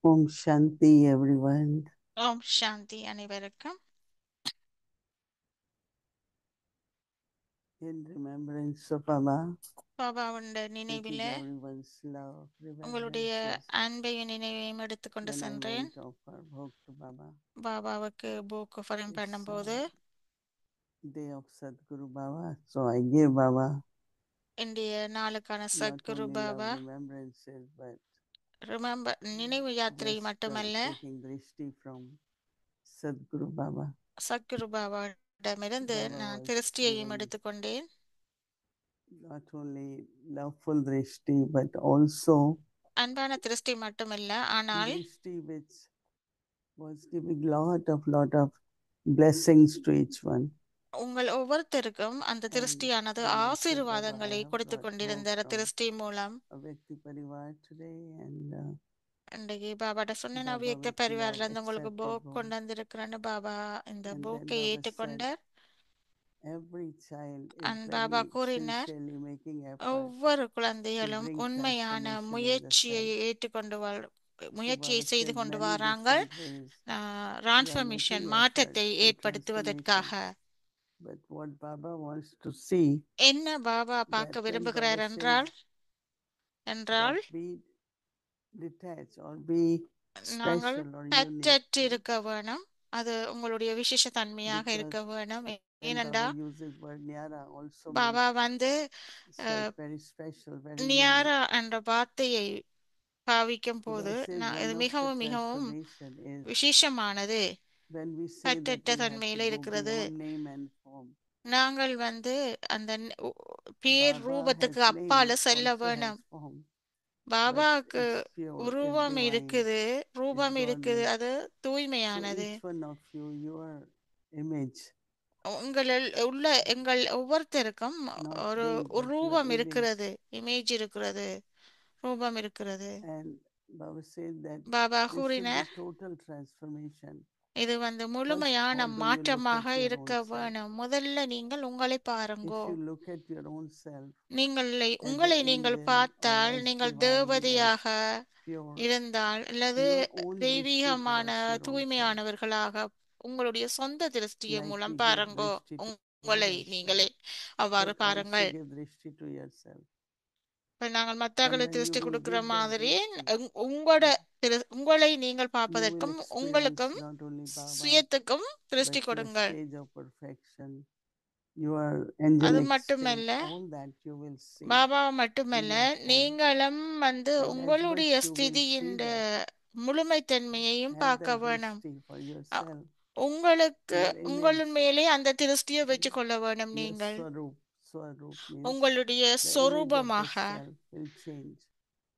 Om Shanti, everyone. ஓம் சாந்தி அனைவருக்கும். In remembrance of Baba, பாபாவுண்ட taking நினைவில everyone's love, உங்களுடைய remembrances. அன்பையும் நினைவையும் எடுத்துக்கொண்டு When I சென்றேன். went to offer bhog to Baba, பாபாவுக்கு பூக்கு ஃபரம் it's பண்ணும்போது day of Sadguru Baba, so I gave Baba இன்றைய நாளுக்கான not Sadhguru only love Baba remembrances, but நினைவு யாத்திரை மட்டுமல்ல, taking drishti from Sadguru Baba. Sadhguru பாபாவிடமிருந்து Baba நான் was திருஷ்டியையும் giving எடுத்துக்கொண்டேன். not only loveful drishti, but also அன்பான திருஷ்டி மட்டுமல்ல, ஆனால் drishti which was giving lot of blessings to each one. உங்கள் ஒவ்வொருத்தருக்கும் அந்த And திருஷ்டியானது when I said, Baba, I ஆசீர்வாதங்களை have கொடுத்து brought bhog கொண்டிருந்த from திருஷ்டி மூலம் a Vyakti Parivar today, and இன்றைக்கு பாபாட்ட சொன்னேன், நான் Baba வியக்த with பரிவார்ல love இருந்து உங்களுக்கு accepted போக் bhog. கொண்டு வந்திருக்கிறேன்னு பாபா இந்த And then போக்கை Baba said, ஏற்றுக்கொண்டார். every child is Baba very கூறினார், sincerely making effort ஒவ்வொரு to குழந்தைகளும் bring உண்மையான transformation in the முயற்சியை self. ஏற்றுக்கொண்டு So முயற்சியை Baba செய்து said கொண்டு many வராங்கள், different ways they are transformation making effort மாற்றத்தை for ஏற்படுத்துவதற்காக. transformation. But what Baba wants to see, என்ன பாபா that பார்க்க when Baba விரும்புகிறார் says that என்றால் be detached or be நாங்கள் special or unique, பற்றற்று இருக்க வேணும். அது உங்களுடைய விசேஷ தன்மையாக because இருக்க வேணும். when Baba ஏனென்றா uses word nyara also means Baba வந்து it's like very special, very unique. நியாரா என்ற வார்த்தையை பாவிக்கும் So போது Baba says இது one of the மிகவும் மிகவும் transformation is விசேஷமானது, when we say that பற்றற்ற we have to தன்மையில go இருக்கிறது. beyond name and form. நாங்கள் அந்த பேர் Baba has ரூபத்துக்கு name, அப்பால செல்ல also has வேணும். form, but பாபாவுக்கு it's pure, it's உருவம் divine, இருக்குது, it's ரூபம் இருக்குது, godly. அது So தூய்மையானது. each one of you, your image, உங்களில் உள்ள எங்கள் ஒவ்வொருத்தருக்கும் not ஒரு wing, ஒரு but your ரூபம் image. இருக்கிறது, இமேஜ் இருக்கிறது, ரூபம் இருக்கிறது. And Baba said that Baba this should be கூறினார், total transformation. இது First, முழுமையான how do you look மாற்றமாக at your இருக்க own self? வேணும். முதல்ல நீங்கள் உங்களை If பாருங்கோ. you look at your own self as the உங்களை நீங்கள் angel or பார்த்தால் as நீங்கள் divine, as தேவதையாக pure, இருந்தால் அல்லது your own drishti தெய்வீகமான towards your own self. தூய்மையானவர்களாக உங்களுடைய சொந்த திருஷ்டியை Like மூலம் you give பாருங்கோ. drishti to உங்களை others, நீங்களே அவ்வாறு but also பாருங்கள். give drishti to yourself. இப்ப நாங்கள் And மற்றவர்களை when you திருஷ்டி will கொடுக்கிற give that மாதிரி drishti, உங்களோட உங்களை நீங்கள் you will பார்ப்பதற்கும் experience உங்களுக்கும் not only Baba, சுயத்துக்கும் திருஷ்டி but your கொடுங்கள். stage of perfection, your அது angelic state, மட்டுமல்ல, all that you will see Baba in மட்டுமல்ல, your form. நீங்களும் And as உங்களுடைய much you will ஸ்திதியின் see that, முழுமைத்தன்மையையும் have பார்க்க that வேணும். drishti for அ- yourself, உங்களுக்கு your உங்கள் image, மேலே அந்த திருஷ்டியை வச்சுக் கொள்ள வேணும். your நீங்கள் swarup. Swarup means உங்களுடைய the image of the சொரூபமாக, self will change.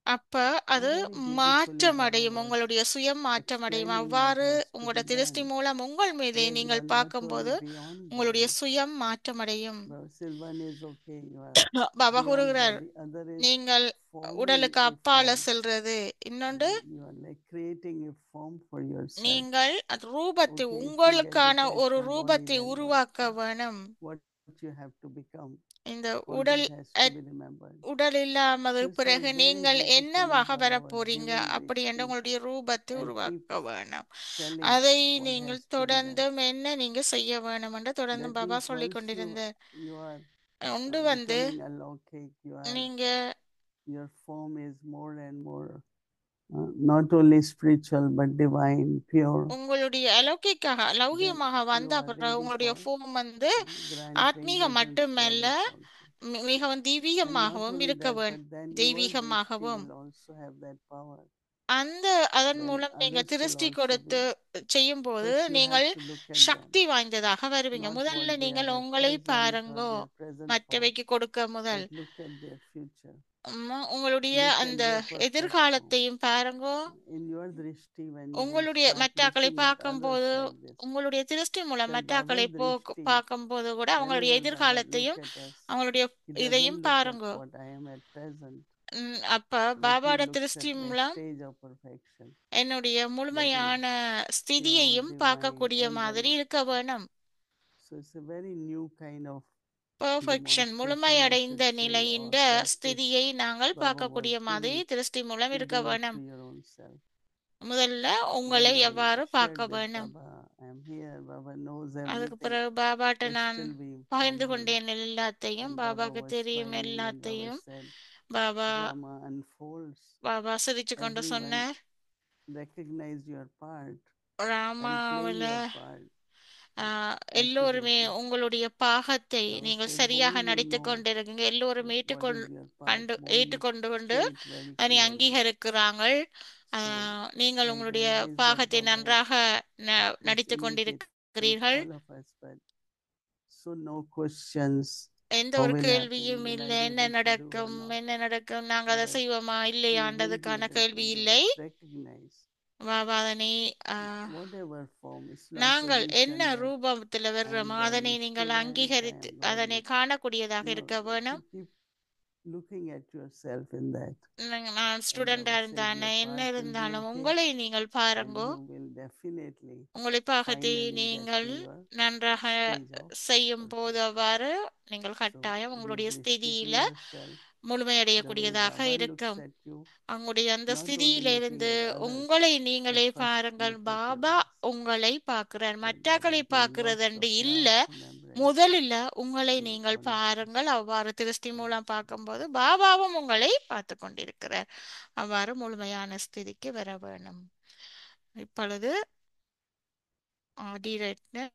அப்ப அது And very beautifully Baba மாற்றமடையும், was உங்களுடைய சுயம் மாற்றமடையும். explaining what அவ்வாறு has to உங்களோட be திருஷ்டி done. மூலம் உங்கள் மீதே Where you நீங்கள் are not only பார்க்கும்போது beyond உங்களுடைய body, சுயம் மாற்றமடையும். but still one is okay, you are Baba beyond கூறுகிறார், body, other is நீங்கள் forming உடலுக்கு a அப்பால form. செல்றது. இன்னொன்று, You are like creating a form for yourself. நீங்கள் அது ரூபத்தை, Okay, if you get உங்களுக்கான detached ஒரு from body, ரூபத்தை then உருவாக்க வேணும். what you have to become, இந்த all உடல் that has to be remembered. உடல் இல்லாமது So it's all பிறகு very நீங்கள் beautifully என்னவாக Baba was வரப்போறீங்க, giving அப்படி என்று drishti. உங்களுடைய ரூபத்தை I keep உருவாக்க வேணும். telling அதை what has நீங்கள் to be done. தொடர்ந்தும் என்ன நீங்க செய்ய வேணும் என்று தொடர்ந்து That பாபா means சொல்லிக் once கொண்டிருந்தார். you are ஒன்று becoming a locate, நீங்க your form is more and more not only spiritual but divine, pure. உங்களுடைய அலௌகிக்காக Then லௌகியமாக you வந்த are அப்புறம் ready உங்களுடைய for ஃபோம் granting ஆத்மீக presence to மட்டுமல்ல, others also. மிகவும் And not தெய்வீகமாகவும் only இருக்க that, but வேண்டும். then your drishti தெய்வீகமாகவும் will also have that power. அதன் Then மூலம் நீங்க others will திருஷ்டி also be. கொடுத்து செய்யும் போது First you have நீங்கள் to look at them, சக்தி வாய்ந்ததாக வருவீங்க. not what முதல்ல they நீங்கள் are at உங்களை present or பாருங்கோ, their present form, மற்றவைக்கு கொடுக்க முதல். but look at their future. உங்களுடைய Look at அந்த their perfect form. எதிர்காலத்தையும் பாருங்கோ. In your drishti, when you will உங்களுடைய start மற்றாக்களை looking at others பார்க்கும்போது, like this, உங்களுடைய திருஷ்டி மூலம் then மற்றாக்களை Baba's drishti, பார்க்கும்போது கூட அவங்களுடைய whenever Baba look எதிர்காலத்தையும் at us, அவங்களுடைய he இதையும் doesn't look at பாருங்கோ. what I am at present, அப்ப but he பாபாவோட looks திருஷ்டி at my மூலம் stage of perfection. என்னுடைய That is முழுமையான pure, ஸ்திதியையும் divine, பார்க்கக்கூடிய மாதிரி angelic. இருக்க வேணும். So it's a very new kind of perfection, demonstration, I முழுமையடைந்த should say, நிலையின் or practice ஸ்திதியை நாங்கள் Baba was பார்க்கக்கூடிய மாதிரி giving திருஷ்டி மூலம் to இருக்க do it to வேணும். your own self. முதல்ல உங்களை When I எவ்வாறு shared பார்க்க with வேணும். Baba, I'm here, Baba knows அதுக்கு everything, பிறகு பாபாட்ட but நான் still we பகிர்ந்து informed him. கொண்டேன் எல்லாத்தையும். And Baba பாபாக்கு was தெரியும் smiling, and Baba எல்லாத்தையும். said, Baba Drama unfolds. Baba சிரிச்சு கொண்டு Everyone சொன்னார், recognize your part and play ராமாவில் your part எல்லோருமே accurately. உங்களுடைய பாகத்தை Baba நீங்கள் said, சரியாக boldly நடித்து know கொண்டிருக்கீங்க. எல்லோரும் what is your part, boldly ஏற்றுக்கொண்டு கொண்டு say it very அதனை clearly. அங்கீகரிக்கிறாங்கள். So நீங்கள் I உங்களுடைய realized that பாகத்தை Baba நன்றாக is நடித்து imitating கொண்டிருக்கிறீர்கள். all of us, but so no questions. எந்த How ஒரு will happen? கேள்வியும் Will I இல்லை. be என்ன able to do or நடக்கும், not? என்ன நடக்கும், நாங்கள் அதை But செய்வோமா we will be இல்லையாண்டதுக்கான able to கேள்வி do இல்லை. it. Recognize பாபா அதனை whatever form is like நாங்கள் என்ன position that ரூபத்தில் I am வர்றோமோ அதனை learning நீங்கள் student, I அங்கீகரித்து am அதனை learning. காணக்கூடியதாக இருக்க வேணும். To keep looking at yourself in that. நான் And ஸ்டூடெண்டா Baba said இருந்தானே your என்ன part will be இருந்தாலும் okay, உங்களை நீங்கள் and பாருங்கோ. you will definitely உங்களை பாகத்தை finally get நீங்கள் to your நன்றாக stage of செய்யும் போது perfection. அவ்வாறு நீங்கள் So கட்டாயம் be உங்களுடைய dristy to ஸ்திதியில yourself. The way முழுமையடையக்கூடியதாக Baba looks இருக்கும். at you, உங்களுடைய அந்த not only ஸ்திதியிலிருந்து looking at others, உங்களை but நீங்களே first பாருங்கள். look at Baba yourself. உங்களை பார்க்கிறார், Then Baba மற்றவர்களை give பார்க்கிறது lots என்று of இல்ல. love and embraces முதலில் உங்களை to நீங்கள் all of us. பாருங்கள். அவ்வாறு திருஷ்டி So மூலம் பார்க்கும்போது பாபாவும் உங்களை பார்த்து கொண்டிருக்கிறார். அவ்வாறு முழுமையான ஸ்திதிக்கு வர வேணும். இப்பொழுது ஆதிரத்னன்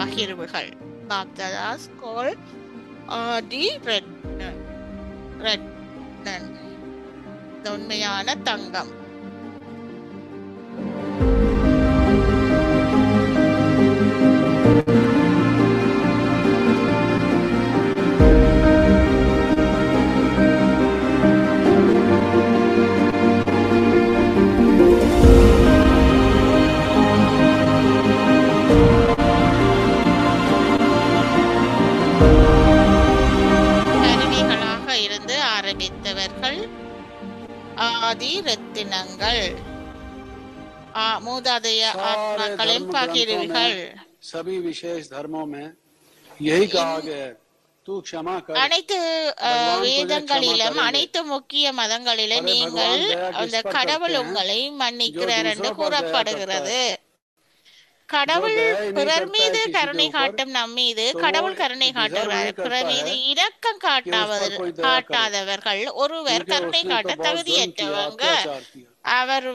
பகிர்வுகள். பாப்தாதாஸ் கோல் ஆதிரத்னன் ரத்னன் உண்மையான தங்கம். கருவிகளாக இருந்து ஆரம்பித்தவர்கள் ஆதி ரத்தினங்கள். மூதாதைய ஆத்மாக்களின் பகிர்வுகள். सभी विशेष धर्मों में यही कहा गया है, तू क्षमा कर. அனைத்து வேதங்களிலும் அனைத்து முக்கிய மதங்களிலும் நீங்கள் அந்த கடவுள் உங்களை மன்னிக்கிறார் என்று கூறப்படுகிறது. கடவுள் பிறர் மீது கருணை காட்டும் நம் மீது கடவுள் கருணை காட்டுகிறார். பிறர் மீது இரக்கம் காட்டாதவர்கள் ஒருவர் கருணை காட்ட தகுதியற்றவங்க. அவர்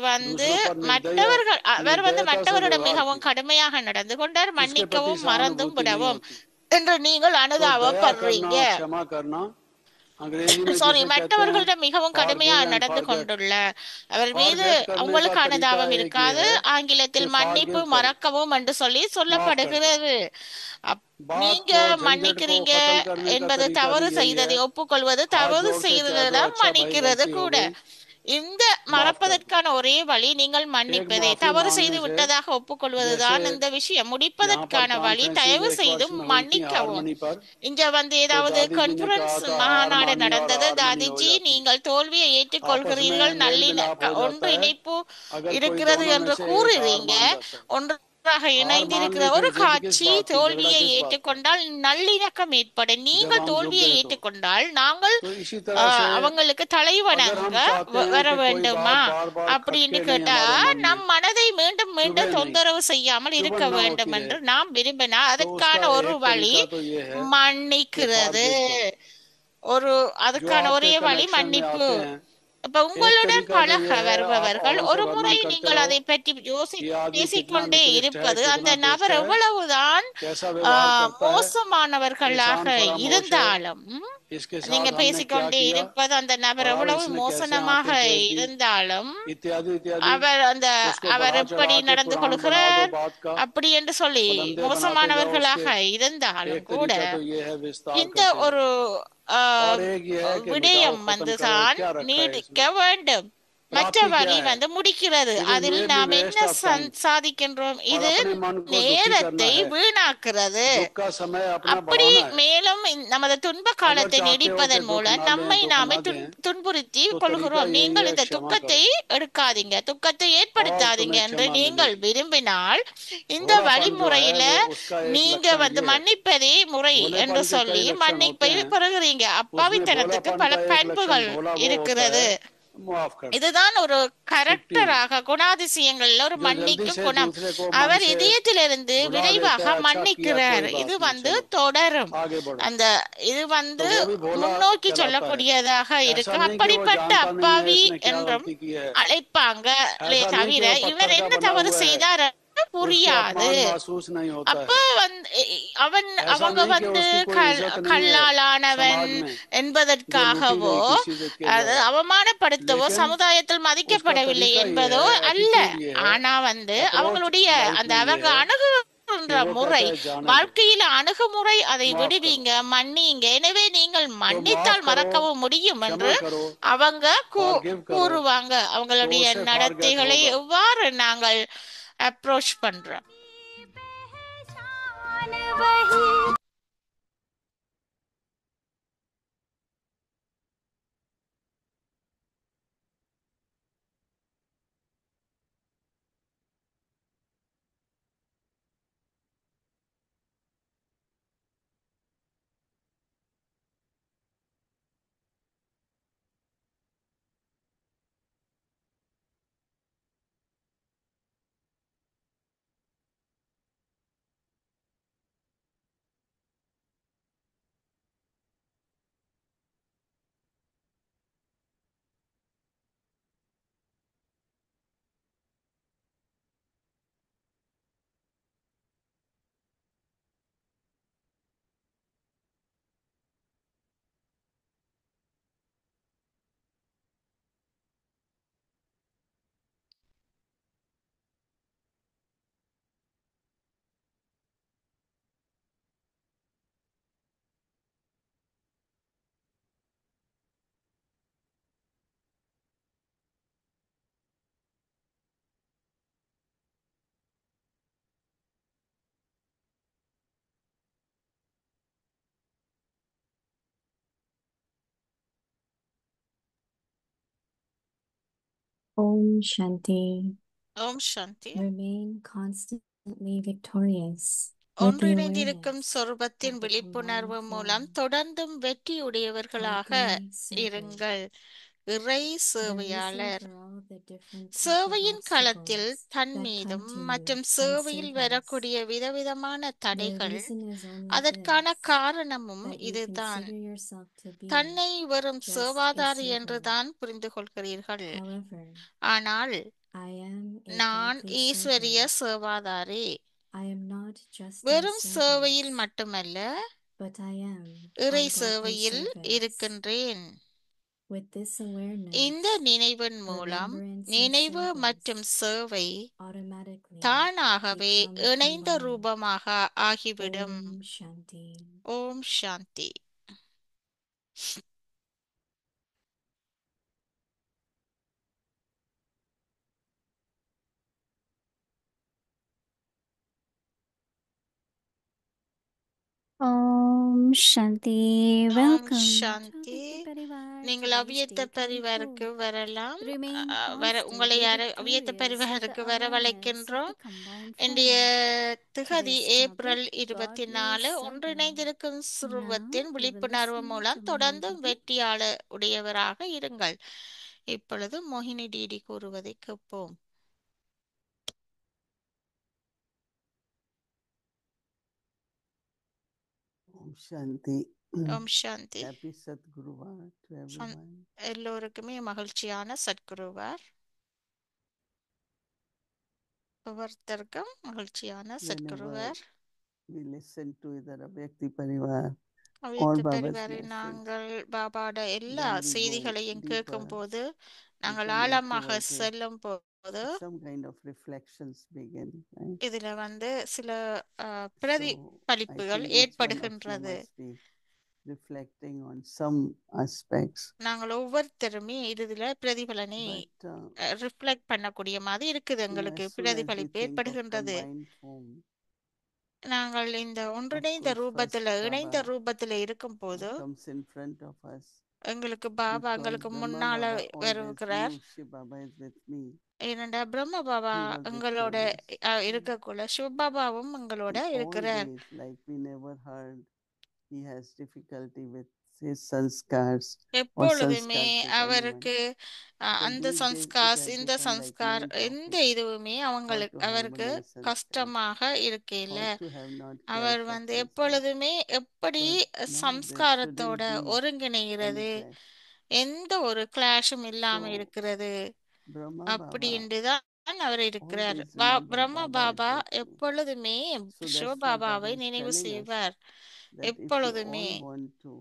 மற்றவரிடம் மிகவும் கடுமையாக நடந்து கொண்டார். மன்னிக்கவும் மறந்தும் விடவும் என்று நீங்கள் அனுதாபப்படுறீங்க. மற்றவர்களிடம் மிகவும் கடுமையாக நடந்து கொண்டுள்ள அவர் மீது உங்களுக்கு அனுதாபம் இருக்காது. ஆங்கிலத்தில் மன்னிப்பு மறக்கவும் என்று சொல்லப்படுகிறது. நீங்க மன்னிக்கிறீங்க என்பது தவறு செய்ததை ஒப்புக்கொள்வது, தவறு செய்ததிடம் மன்னிக்கிறது கூட. இந்த மறப்பதற்கான ஒரே வழி நீங்கள் மன்னிப்பதே. தவறு செய்து விட்டதாக ஒப்புக்கொள்வதுதான் இந்த விஷயம். முடிப்பதற்கான வழி தயவு செய்து மன்னிக்கவும். இங்க ஏதாவது கான்ஃபரன்ஸ் மாநாடு நடந்தது. தாதிஜி, நீங்கள் தோல்வியை ஏற்றுக்கொள்கிறீர்கள், ஒன்றிணைப்பு இருக்கிறது என்று கூறுறீங்க. இணைந்திருக்கிற ஒரு காட்சி தோல்வியை ஏற்றுக்கொண்டால் நல்லிணக்கம் ஏற்படும். நீங்கள் தோல்வியை ஏற்றுக்கொண்டால் நாங்கள் அவங்களுக்கு தலைவணங்க வர வேண்டுமா அப்படின்னு கேட்டா நம் மனதை மீண்டும் மீண்டும் தொந்தரவு செய்யாமல் இருக்க வேண்டும் என்று நாம் விரும்பினா அதற்கான ஒரு வழி மன்னிக்கிறது. அதுக்கான ஒரே வழி மன்னிப்பு. இப்ப உங்களுடன் பழக வருபவர்கள் ஒரு முறை நீங்கள் அதை பற்றி பேசிக்கொண்டே இருப்பது, அந்த நபர் எவ்வளவுதான் மோசமானவர்களாக இருந்தாலும் நீங்க பேசிக்கொண்டே இருப்பது, அந்த நபர் எவ்வளவு மோசமாக இருந்தாலும் அவர் எப்படி நடந்து கொள்கிறார் அப்படி என்று சொல்லி மோசமானவர்களாக இருந்தாலும் கூட இந்த ஒரு விடயம் தான் நீடிக்க வேண்டும். மற்ற வழி முடிக்கிறது. அதில் நாம் என்ன சாதிக்கின்றோம்? இது நேரத்தை வீணாக்குறது. அப்படி மேலும் நமது துன்ப காலத்தை நீடிப்பதன் மூலம் நம்மை நாமே துன்புறுத்தி கொள்கிறோம். நீங்கள் இந்த துக்கத்தை எடுக்காதீங்க, துக்கத்தை ஏற்படுத்தாதீங்க என்று நீங்கள் விரும்பினால் இந்த வழிமுறையில நீங்க மன்னிப்பதே முறை என்று சொல்லி மன்னிப்பை பெறுகிறீங்க. அப்பாவித்தனத்துக்கு பல பண்புகள் இருக்கிறது. माफ कर दे। இதுதான் ஒரு 16 கரெக்டராக குணாதிசயங்கள்ல ஒரு जो जल्दी மன்னிக்கும் से குணம். दूसरे को मन அவர் से இதயத்திலிருந்து भुला लेता விரைவாக है, अच्छा किया, மன்னிக்கிறார். कोई இது बात नहीं, चलो தொடரும். आगे बढ़ो। அந்த இது तो वो भी भोला முன்னோக்கி चलाता है। சொல்லக்கூடியதாக ऐसा இருக்கு. नहीं कि वो அப்படிப்பட்ட जानता नहीं है அப்பாவி इसने क्या என்றும் गलती की है, அழைப்பாங்களே ऐसा नहीं कि தவிர वो இவர் पत्थर का என்ன बना தவறு हुआ है, செய்தார் उसको புரியாது. अपमान महसूस नहीं होता அப்ப है। ऐसा அவங்க नहीं कि उसकी कोई इज्जत नहीं है கல்லாலானவன் समाज में, जो लूटी என்பதற்காகவோ गई किसी के அது द्वारा, அவமானப்படுத்தவோ लेकिन சமுதாயத்தில் उसका மதிக்கப்படவில்லை तरीका ये என்பதோ है, அல்ல. एटीट्यूड ये है, ஆனா अप्रोच அவங்களுடைய लाइफ அந்த में ये அவங்க है அணுகுகின்ற कि वो முறை, कहता है जाने दो, வாழ்க்கையில அணுகுமுறை, அதை माफ करो, விடுவீங்க, மன்னிங்க, எனவே நீங்கள் तो माफ மன்னித்தால் करो, மறக்கவும் முடியும் क्षमा என்று करो, அவங்க फॉरगिव करो, கூறுவாங்க. तो அவங்களுடைய उससे फॉरगेट நடத்தைகளை होगा। எவ்வாறு நாங்கள் அப்ரோச் பண்றோம். Om Shanti. Om Shanti. Remain constantly victorious with the ஒன்றிணைந்திருக்கும் awareness சொரூபத்தின் of the விழிப்புணர்வு combined மூலம் form. தொடர்ந்தும் வெற்றியுடையவர்களாக Happy servant. இருங்கள். இறை The reason சேவையாளர். for all the different type of சேவையின் களத்தில் obstacles தன் that come மீதும் to you மற்றும் and சேவையில் serve us. வரக்கூடிய விதவிதமான The தடைகள், reason is only அதற்கான this, காரணமும் that you இதுதான். consider yourself to be தன்னை வெறும் just a சேவாதாரி servant. என்றுதான் புரிந்து கொள்கிறீர்கள். However, ஆனால் I am a நான் godly ஈஸ்வரிய servant. சேவாதாரி. I am not just a வெறும் servant, சேவையில் மட்டுமல்ல, but I am இறை a godly சேவையில் service. இருக்கின்றேன். With this awareness, இந்த நினைவின் மூலம் remembrance and நினைவு service மற்றும் சேவை automatically தானாகவே become இணைந்த combined. ரூபமாக ஆகிவிடும். Om Shanti. Om Shanti. Om Shanti. Om Welcome to Shanti. Avyakta Parivar. நீங்கள் Today's அவ்வியத்த day 24. பரிவாருக்கு வரலாம். Remain உங்களை constantly அவ்வியத்த victorious with the பரிவாருக்கு awareness of வரவழைக்கின்றோம். the combined இன்றைய form. திகதி Today's April topic, 24. Godly ஒன்றிணைந்திருக்கும் Servant. சுரூபத்தின் Now we will விழிப்புணர்வு listen மூலம் to தொடர்ந்தும் Mohinity. வெற்றியாளர் உடையவராக இருங்கள். இப்பொழுது மோகினி டிடி கூறுவதை கேட்போம். Om Shanti. Om Shanti. Happy Sadguruvar to everyone. எல்லோருக்குமே மகிழ்ச்சியான சத்குருவார். ஒவ்வொருத்தருக்கும் மகிழ்ச்சியான Whenever சத்குருவார். we listen to either Avyakti Parivar or அவ்வியத்த Baba's பரிவாரை message, நாங்கள் பாபாட எல்லா then we go செய்திகளையும் deeper, கேட்கும் போது, we நாங்கள் connect ஆழமாக towards it. செல்லும் போது Some kind of reflections begin, right? இதுல சில So I பிரதிபலிப்புகள் think each one of you ஏற்படுகின்றது. must be reflecting on some aspects. நாங்கள் ஒவ்வொருத்தருமே இதுல பிரதிபலனை But ரிஃப்ளெக்ட் பண்ணக்கூடிய மாதிரி இருக்குது. as எங்களுக்கு soon as we பிரதிபலிப்பு think of ஏற்படுகின்றது. combined form, நாங்கள் இந்த of ஒன்றிணைந்த course, ரூபத்துல first இணைந்த Baba ரூபத்துல இருக்கும் போது comes in front of us எங்களுக்கு பாபா because எங்களுக்கு Brahma முன்னால Baba always வருகிறார். knew Shiv Baba is with me. ஏனென்றா பிரம்ம பாபா He was எங்களோட victorious. இருக்கக்குள்ள சிவபாபாவும் எங்களோட In all இருக்கிறார். days, like we never heard he has difficulty with his sanskars or எப்பொழுதுமே sanskars with anyone. அவருக்கு But அந்த these days it sanskars has இந்த become like சன்ஸ்கார் main எந்த topic, இதுவுமே how அவங்களுக்கு to அவருக்கு harmonize sanskars, கஷ்டமாக இருக்கையில how to have not our clash of வந்து wisdom. எப்பொழுதுமே எப்படி But no, there சம்ஸ்காரத்தோட shouldn't be any ஒருங்கிணைகிறது clash. எந்த ஒரு கிளாஷும் இல்லாம So இருக்கிறது Brahma Baba அப்படின்ட்டு தான் அவர் இருக்கிறார். always remember பிரம்ம Baba Baba is with me. எப்பொழுதுமே So that's why Baba சிவபாபாவை is நினைவு telling us செய்வார் that if you எப்பொழுதுமே. all want to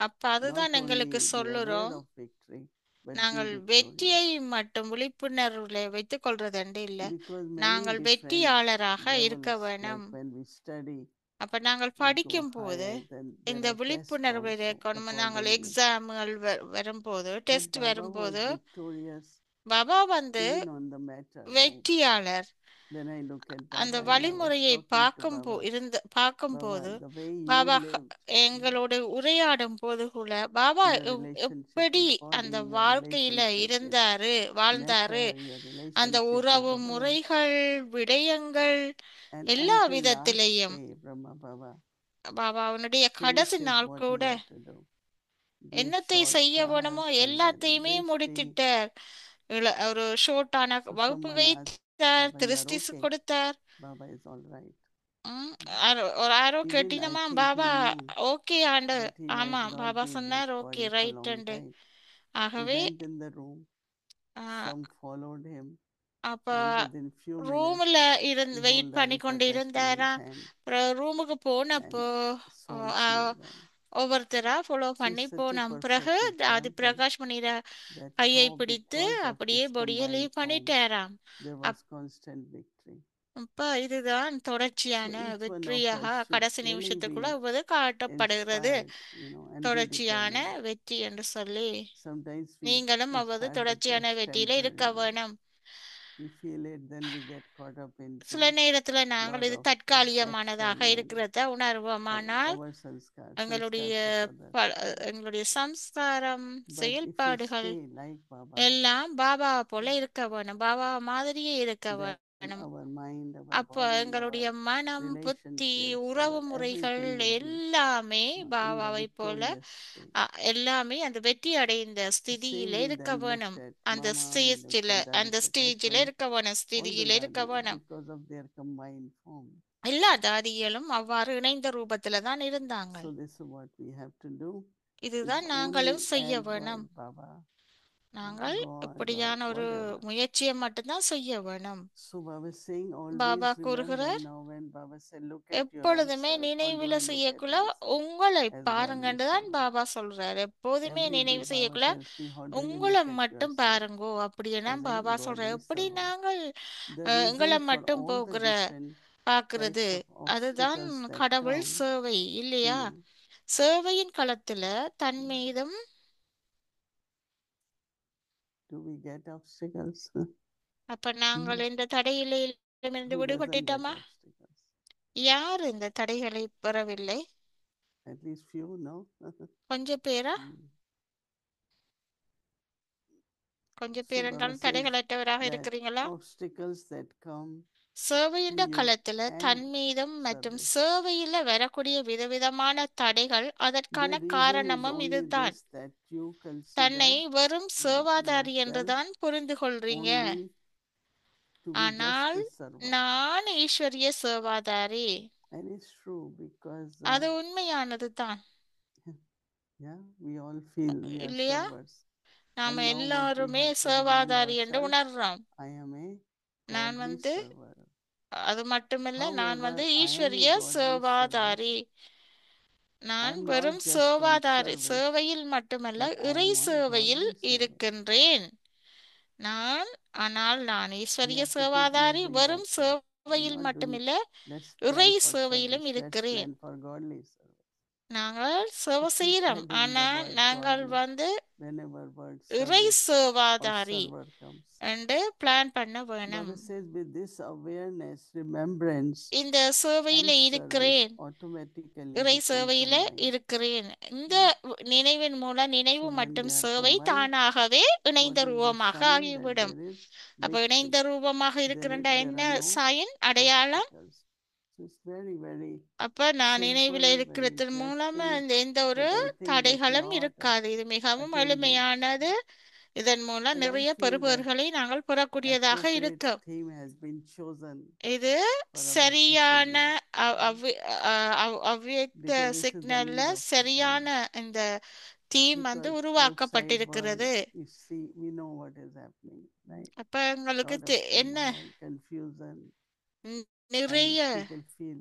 அப்ப அதுதான் not எங்களுக்கு only be சொல்லுறோம், aware of victory, but be நாங்கள் victorious. வெற்றியை மட்டும் விழிப்புணர்வுல வைத்துக் கொள்றதண்டு இல்ல, Because many நாங்கள் different வெற்றியாளராக இருக்க levels, வேணும். like when we study, அப்ப நாங்கள் we go படிக்கும் போது higher, then there இந்த are tests விழிப்புணர்வு also இருக்கணும். நாங்கள் accordingly. எக்ஸாம்கள் வரும்போது, When டெஸ்ட் Baba was வரும்போது victorious பாபா வந்து even on the matter, right? வெற்றியாளர். Then I look at அந்த Baba and I was வழிமுறையை talking to Baba. பார்க்கும்போது Baba, the way you Baba lived, எங்களோட உரையாடும் போது கூட பாபா your relationship எப்படி with body, அந்த your வாழ்க்கையில relationship with வாழ்ந்தாரு, matter, your அந்த relationship உறவு with the world. முறைகள், விடயங்கள் And எல்லா until last விதத்திலையும் day, Brahma Baba பாபா அவனுடைய கடைசி finishes நாள் what கூட he had to do. Gave என்னத்தை short செய்ய class வேணுமோ and then எல்லாத்தையுமே briefly முடித்திட்டார். ஒரு ஷோர்ட்டான so வகுப்பு someone asked வைத்தார், Baba, you are திருஷ்டி okay? கொடுத்தார். Baba is all right. ஒரு ஆரோ Even I கேட்டினமா, think he Baba knew okay ஆண்டு. that he ஆமா, might not Baba be in சொன்னார் his okay body for right long and. time. He ஆகவே went in the room, some followed him, அப்ப and within few minutes ரூம்ல the wait whole பண்ணி Dari கொண்டு Prakash in his இருந்தாராம். hand அப்புறம் ரூமுக்கு போனப்போ and so smooth and ஒவ்வொருத்தரா ஃபாலோ so பண்ணி such a போனோம். perfect பிறகு ஆதி example பிரகாஷ் மணிர that கையை how பிடித்து because of அப்படியே this பொடியை combined leave form பண்ணிட்டாராம். there was constant victory. அப்ப இதுதான் So தொடர்ச்சியான each one of வெற்றியாக us should கடைசி really நிமிஷத்துக்குள்ள be அது காட்டப்படுகிறது. inspired, and be தொடர்ச்சியான determined. வெற்றி என்று சொல்லி Sometimes we நீங்களும் அவது start the தொடர்ச்சியான class வெற்றியில இருக்க temporarily. வேணும். We feel it, then we get caught up into சில நேரத்துல நாங்கள் lot இது of தற்காலிகமானதாக action and இருக்கிறத உணர்வோமானால் our sanskars, எங்களுடைய sanskars of others. எங்களுடைய சம்ஸ்காரம், But if we செயல்பாடுகள் stay like Baba, எல்லாம் பாபா போல இருக்க வேணும், பாபா மாதிரியே இருக்க then வேணும். our mind, our அப்ப body, எங்களுடைய our மனம், புத்தி, relationships, உறவு our முறைகள் everything will be எல்லாமே in the பாபாவை போல victorious state. எல்லாமே அந்த வெற்றி அடைந்த The ஸ்திதியில same we இருக்க then looked வேணும். at அந்த Mama, we ஸ்டேஜில looked at Dari அந்த Prakash ஸ்டேஜில when இருக்க வேணும், all the ஸ்திதியில இருக்க Dadi, வேணும். because of their combined form. எல்லா தாதிகளும் அவ்வாறு இணைந்த ரூபத்துல தான் இருந்தாங்க. So this is what we have to do. If இதுதான் only நாங்களும் செய்ய as வேணும். what Baba, நாங்கள் God, or இப்படியான ஒரு whatever. முயற்சியை மட்டும்தான் செய்ய வேணும். So Baba is saying Baba always remember கூறுகிறார், now when Baba said look at your own எப்பொழுதுமே self, or நினைவுல don't look at செய்யக்குள்ள yourself உங்களை as godly பாருங்கன்னு தான் servant. பாபா சொல்றாரு. எப்போதுமே Every day நினைவு Baba செய்யக்குள்ள tells me how do you உங்களை look at மட்டும் yourself பாருங்கோ அப்படின்னா as a பாபா சொல்றாரு. godly எப்படி servant. நாங்கள் The எங்களை reason for மட்டும் all the போகிற different பாக்குறது, types of அதுதான் obstacles that கடவுள் come, சேவை இல்லையா? hmm, சேவையின் களத்துல தன் மீதும் do we get obstacles? அப்ப நாங்கள் இந்த தடையிலிருந்து Who doesn't get விடுபட்டுட்டோமா? obstacles? யார் இந்த தடைகளை பெறவில்லை? At least few, no? கொஞ்சம் பேரா? Hmm. கொஞ்சம் So பேர் Baba என்றாலும் says தடைகளற்றவராக that இருக்கிறீங்களா? obstacles that come சேவையின் to you களத்துல and தன் மீதும் மற்றும் service, சேவையில வரக்கூடிய விதவிதமான தடைகள், their அதற்கான reason is காரணமும் only இதுதான். this, that you தன்னை consider வெறும் சேவாதாரி yourself என்றுதான் புரிந்து கொள்றீங்க. only to be just ஆனால் a servant. நான் ஈஸ்வரிய சேவாதாரி. And it's true because அது உண்மையானது தான் yeah, we all feel we are இல்லையா? servers. நாம And now what we எல்லாருமே have to remind சேவாதாரி என்று ourselves, உணர்றோம். I am a நான் godly வந்து server. அது மட்டுமில்ல, நான் However, வந்து I am a ஈஸ்வரிய godly server. சேவாதாரி. நான் I'm not வெறும் just on சேவாதாரி, service, சேவையில் மட்டுமல்ல but I இறை am on சேவையில் godly service. இருக்கின்றேன் ஆனால் நான் We ஈஸ்வரிய have to keep சேவாதாரி, using வெறும் that word. We're சேவையில் not doing, மட்டுமில்ல let's இறை plan for சேவையிலும் service, let's இருக்கிறேன். plan for godly service. நாங்கள் சேவை Keep செய்கிறோம், adding the ஆனால் word நாங்கள் godly வந்து whenever word இறை service or சேவாதாரி server comes. என்று பிளான் பண்ண வேணும். Baba says with this awareness, remembrance இந்த சேவையில and service இருக்கிறேன், automatically இறை become சேவையில combined. இருக்கிறேன். இந்த நினைவின் மூலம் நினைவு So when மற்றும் they are சேவை combined, தானாகவே இணைந்த what is the ரூபமாக sign that ஆகிவிடும். there is அப்ப victory? இணைந்த ரூபமாக There இருக்கிறண்டா are என்ன no சாயின் அடையாளம்? obstacles. So it's very, very அப்ப நான் நினைவில் simple, very இருக்கிறது மூலமா interesting. இந்த எந்த ஒரு But I think that தடைகளும் lot of இருக்காது. இது மிகவும் attainment எளிமையானது. இதன் மூலம் and I நிறைய feel that பெறுபவர்களை நாங்கள் பெறக்கூடியதாக appropriate இருக்கும். theme has been chosen இது for our சரியான CCD அவ்வியக்த because this is the சிக்னல்ல need of the சரியான time. இந்த தீம் வந்து Because outside world, உருவாக்கப்பட்டிருக்கிறது. you see, we know what is happening, right? அப்ப எங்களுக்கு Lot of என்ன turmoil, confusion, and நிறைய people feel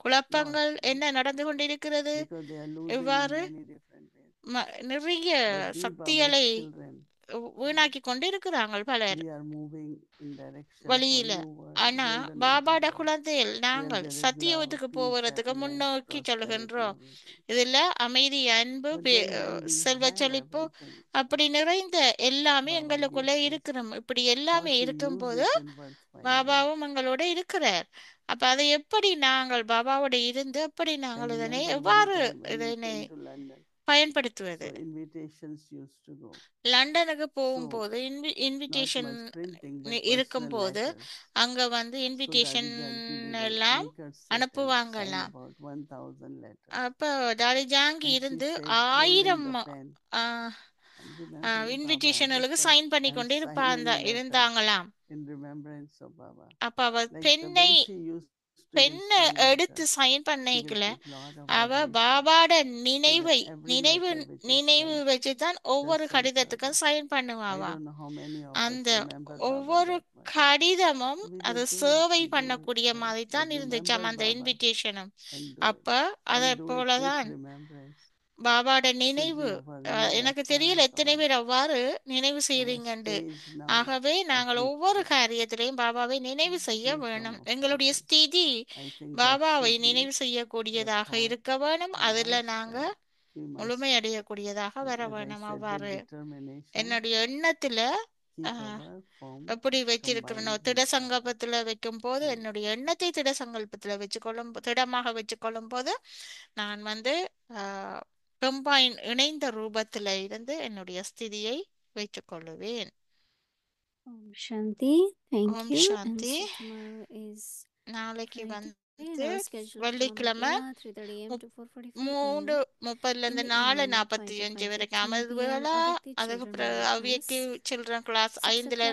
குழப்பங்கள் lost, என்ன நடந்து கொண்டிருக்கிறது, because they are losing in இவ்வாறு many different ways. நிறைய But we, சக்திகளை Baba's children, வீணாக்கி கொண்டிருக்கிறாங்க பலர் we are moving in direction for வழியில. new world, ஆனா golden பாபாட world, குழந்தைகள் where நாங்கள் there is சத்தியத்துக்கு love, peace, போவதுக்கு happiness, முன்னோக்கி prosperity, சொல்லுகின்றோம். everything. இதுல அமைதி, அன்பு, But then when we செல்வ have செழிப்பு everything, அப்படி நிறைந்த எல்லாமே Baba எங்களுக்குள்ள gives us இருக்கிறோம். இப்படி how எல்லாமே to use இருக்கும்போது it in words finally. பாபாவும் எங்களோட இருக்கிறார். அப்ப அதை எப்படி நாங்கள் பாபாவோட இருந்து எப்படி I நாங்கள் இதனை remember one எவ்வாறு time when we இதனை came to London, பயன்படுத்துவது. so invitations used to go. லண்டனுக்கு So போகும்போது not invitation much printing, but personal இருக்கும்போது letters. அங்க வந்து So invitation Daddy Janki, we will எல்லாம் make her sit and sign அனுப்புவாங்கலாம். about 1,000 letters. அப்ப daddy ஜாங்கி And she இருந்து said, holding 1000 the pen and remembering Baba, இன்விடேஷன்களுக்கு just sign பண்ணி and கொண்டு signing letters இருந்தாங்களாம். in remembrance of Baba. அப்ப அவ Like the பெண்ணை way she used to just பெண்ணை sign எடுத்து letters, சைன் she will பண்ணிக்கல. put lot of அவ vibration பாபாட so that நினைவை every நினைவு letter which is நினைவு sent வச்சுதான் ஒவ்வொரு just like கடிதத்துக்கும் Baba. சைன் I பண்ணுவாவா. don't know how many of us அந்த remember Baba ஒவ்வொரு that much. கடிதமும் So we அது will do it, சேவை we do it, பண்ணக்கூடிய மாதிரி but தான் இருந்துச்சாம் remember அந்த Baba இன்விடேஷனும். and do it. அப்ப அதை And do it with போலதான் remembrance. பாபாட Should நினைவு. be our new எனக்கு effort தெரியல எத்தனை on பேர் அவ்வாறு நினைவு our செய்றீங்கண்டு. stage now ஆகவே of நாங்கள் ஒவ்வொரு ritual. காரியத்திலையும் பாபாவை நினைவு செய்ய Dear வேணும். Brahma எங்களுடைய Kumaris, ஸ்திதி I think that பாபாவை should be நினைவு the செய்யக்கூடியதாக thought இருக்க வேணும். from அதுல our நாங்க side. We must, முழுமையடையக்கூடியதாக வர as I வேணும். said, with அவ்வாறு determination, என்னுடைய எண்ணத்துல keep ஆஹ், our form எப்படி வச்சிருக்கிறனோ combined திட with Baba. சங்கல்பத்துல வைக்கும் போது And என்னுடைய எண்ணத்தை திட சங்கல்பத்துல திடமாக வச்சுக்கொள்ளும் போது நான் வந்து கம்பைன் இணைந்த ரூபத்துல இருந்து என்னுடைய ஸ்திதியை வைத்துக் கொள்ளுவேன். Om Shanti. Thank Om you. And Shanti. so tomorrow is நாளைக்கு Friday, வந்து and our schedule from வெள்ளிக்கிழமை 3:30 a.m. to 4:45 3:30 a.m. In the evening, 5 to 4:45 வரைக்கும் 5:15 அமர்வு p.m. வேளா. Avyakti அதுக்கு Children பிறகு Yoga அவ்வியக்தி class. சில்ட்ரன் கிளாஸ் 6 5 ல இருந்து o'clock